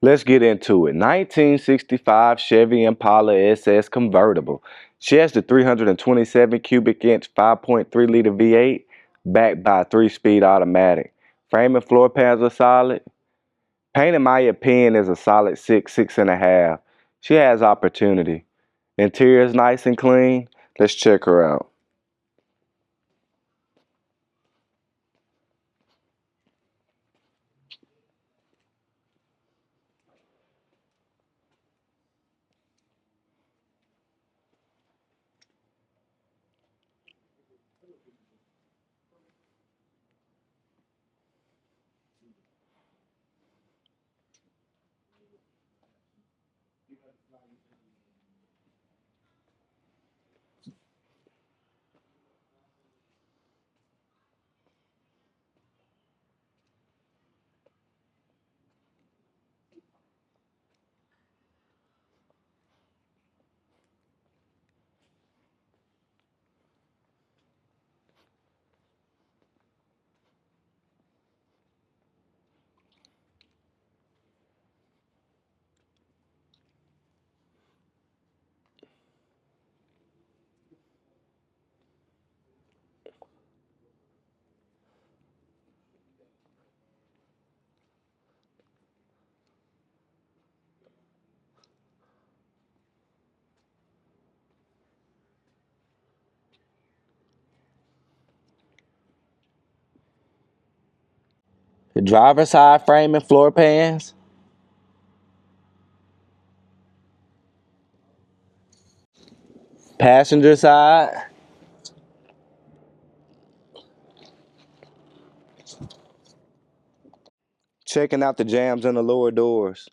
Let's get into it. 1965 Chevy Impala SS convertible. She has the 327 cubic inch 5.3 liter V8 backed by a 3-speed automatic. Frame and floor pans are solid. Paint, in my opinion, is a solid 6, 6.5. She has opportunity. Interior is nice and clean. Let's check her out. The driver's side frame and floor pans. Passenger side. Checking out the jambs in the lower doors.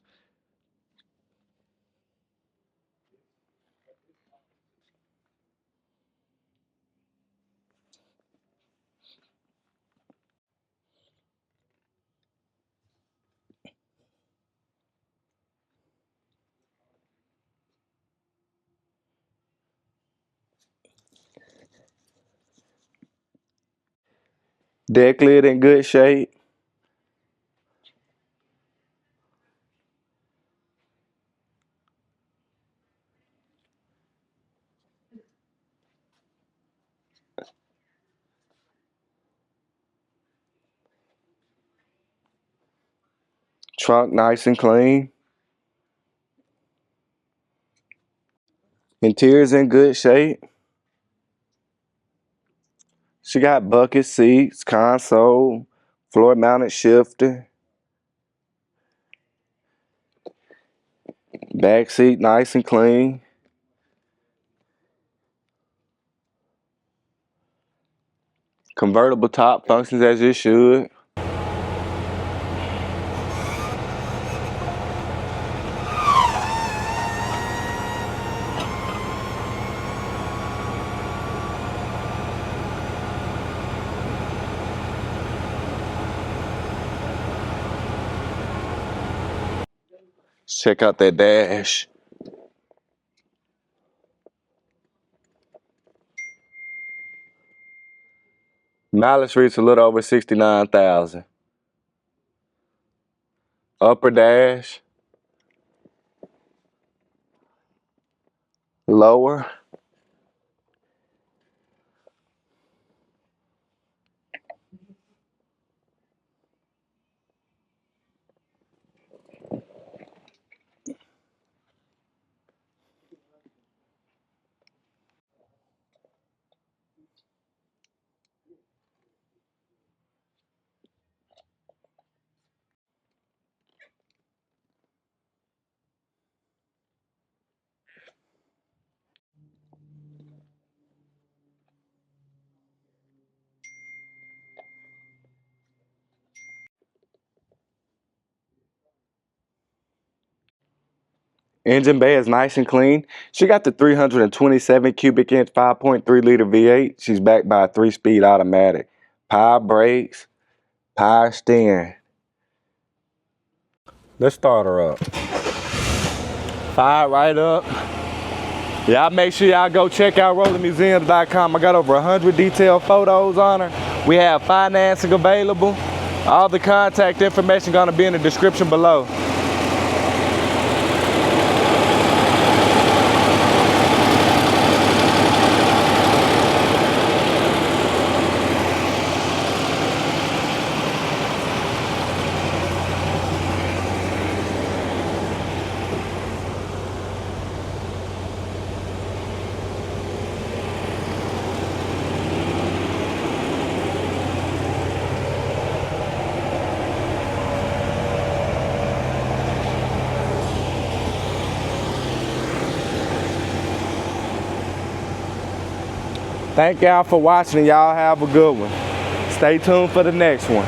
Deck lid in good shape. Trunk nice and clean. Interior's in good shape. She got bucket seats, console, floor mounted shifter. Back seat nice and clean. Convertible top functions as it should. Check out that dash. Mileage reached a little over 69,000. Upper dash. Lower. Engine bay is nice and clean. She got the 327 cubic inch 5.3 liter V8. She's backed by a 3-speed automatic. Power brakes, power steering. Let's start her up. Fire right up. Y'all make sure y'all go check out rollermuseums.com. I got over 100 detailed photos on her. We have financing available. All the contact information gonna be in the description below. Thank y'all for watching, and y'all have a good one. Stay tuned for the next one.